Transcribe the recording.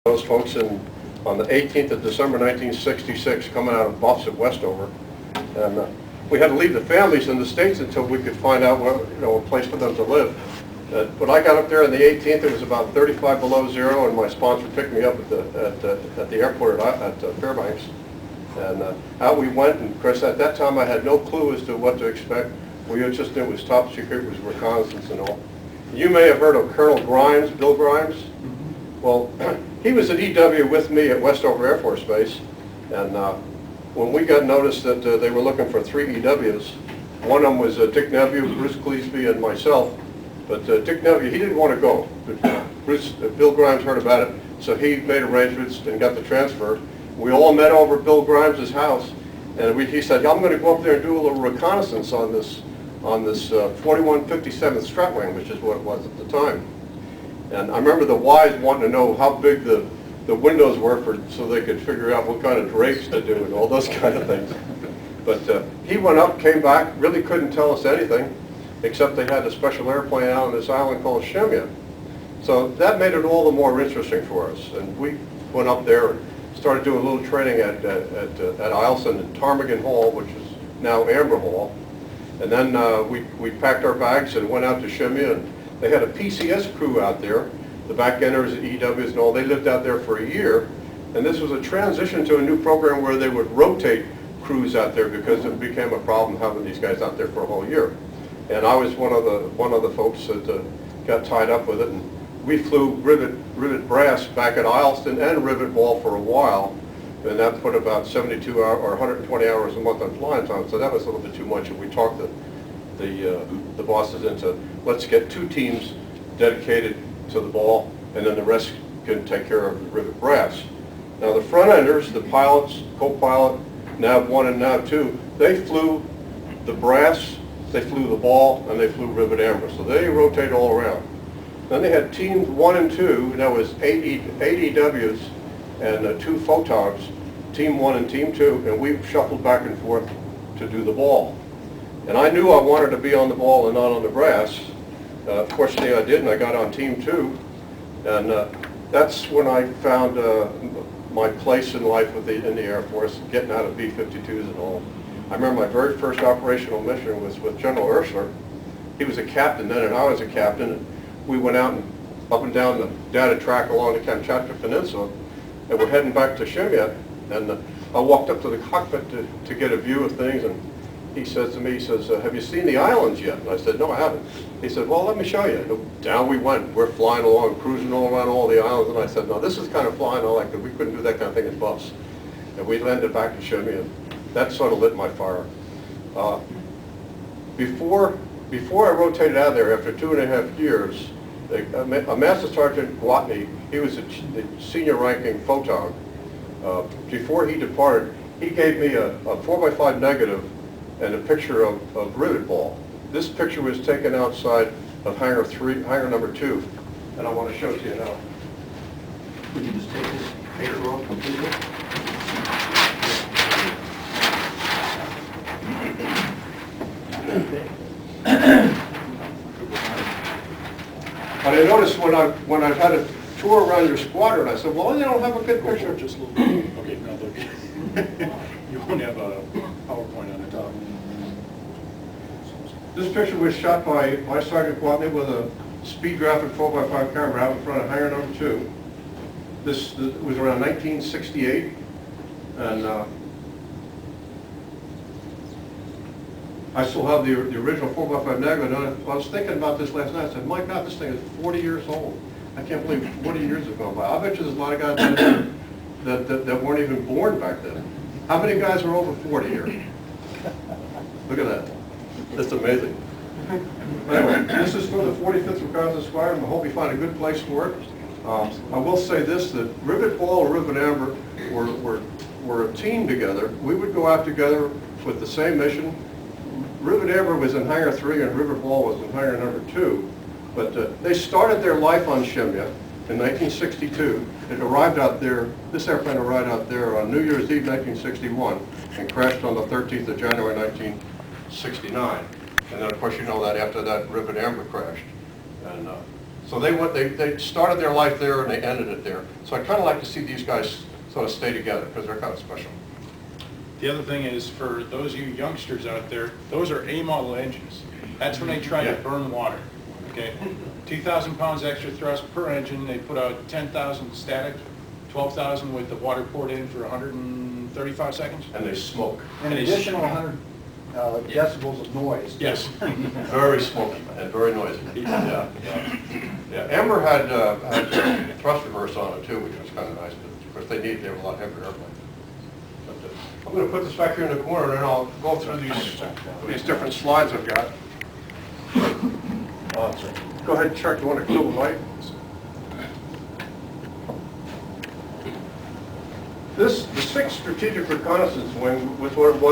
Those folks on the 18th of December 1966 coming out of Buffs at Westover, and we had to leave the families in the States until we could find out a place for them to live. When I got up there on the 18th, it was about 35 below zero, and my sponsor picked me up at the airport at Fairbanks. And out we went, and of course at that time I had no clue as to what to expect. We just knew it was top secret, it was reconnaissance and all. You may have heard of Colonel Grimes, Bill Grimes. Well, he was at EW with me at Westover Air Force Base, and when we got notice that they were looking for 3 EWs, one of them was Dick Neveu, Bruce Cleesby, and myself. But Dick Neveu, he didn't want to go. But Bill Grimes heard about it, so he made arrangements and got the transfer. We all met over Bill Grimes' house, and he said, I'm going to go up there and do a little reconnaissance on this 4157th Stratwing, which is what it was at the time. And I remember the wives wanting to know how big the windows were so they could figure out what kind of drapes to do and all those kind of things. But he went up, came back, really couldn't tell us anything, except they had a special airplane out on this island called Shemya. So that made it all the more interesting for us. And we went up there and started doing a little training at Eielson and Ptarmigan Hall, which is now Amber Hall. And then we packed our bags and went out to Shemya, and they had a PCS crew out there, the back-enders at EWs and all. They lived out there for a year, and this was a transition to a new program where they would rotate crews out there because it became a problem having these guys out there for a whole year. And I was one of the folks that got tied up with it, and we flew rivet brass back at Eielson and rivet ball for a while, and that put about 72 or 120 hours a month on flying time, so that was a little bit too much, and we talked the bosses into, let's get 2 teams dedicated to the ball, and then the rest can take care of the rivet brass. Now the front enders, the pilots, co-pilot, nav 1 and nav 2, they flew the brass, they flew the ball, and they flew rivet amber, so they rotate all around. Then they had teams 1 and 2, and that was 8 EWs and 2 photogs, team 1 and team 2, and we shuffled back and forth to do the ball. And I knew I wanted to be on the ball and not on the brass. Fortunately I did, and I got on team 2, and that's when I found my place in life in the Air Force, getting out of B-52s and all. I remember my very first operational mission was with General Ursler. He was a captain then, and I was a captain, and we went out and up and down the data track along the Kamchatka Peninsula, and we're heading back to Shemya, and I walked up to the cockpit to get a view of things, and he says to me, he says, have you seen the islands yet? And I said, no, I haven't. He said, well, let me show you. And down we went. We're flying along, cruising all around all the islands, and I said, no, this is kind of flying I like it. We couldn't do that kind of thing in Buffs. And we landed back in Shemya, and that sort of lit my fire. Before I rotated out of there, after 2.5 years, a Master Sergeant Gwatney, he was the senior ranking photog. Before he departed, he gave me a 4x5 negative and a picture of rivet ball. This picture was taken outside of hangar number 2, and I want to show it to you now. Would you just take this picture off completely? But I noticed when I had a tour around your squadron, I said, well, they don't have a good picture. Just a little bit. Okay, now look. You won't have a PowerPoint on the top. This picture was shot by Sergeant Gwatney with a speed graphic 4x5 camera out in front of hangar number 2. This was around 1968, and I still have the original 4x5 negative. And I was thinking about this last night. I said, my God, this thing is 40 years old. I can't believe 40 years have gone by. I bet you there's a lot of guys that weren't even born back then. How many guys are over 40 here? Look at that. That's amazing. Anyway, this is for the 45th Reconnaissance Squadron. I hope you find a good place for it. I will say this, that rivet ball or rivet amber were a team together. We would go out together with the same mission. Rivet amber was in hangar 3 and rivet ball was in hangar number 2. But they started their life on Shemya in 1962. It arrived out there, this airplane arrived out there on New Year's Eve 1961 and crashed on the 13th of January 1969. And then of course you know that after that rivet amber crashed. And So they started their life there and they ended it there. So I kind of like to see these guys sort of stay together because they're kind of special. The other thing is, for those of you youngsters out there, those are A-model engines. That's when they try to Yeah. burn water, okay? 2,000 pounds extra thrust per engine, they put out 10,000 static, 12,000 with the water poured in for 135 seconds. And they smoke. An additional 100 decibels of noise. Yes. Very smoky and very noisy. Yeah, yeah. Amber had thrust reverse on it too, which was kind of nice, but of course they have a lot heavier airplane. But, I'm going to put this back here in the corner and then I'll go through these different slides I've got. Go ahead, Chuck, you want to kill the light? The 6th Strategic Reconnaissance Wing was what it was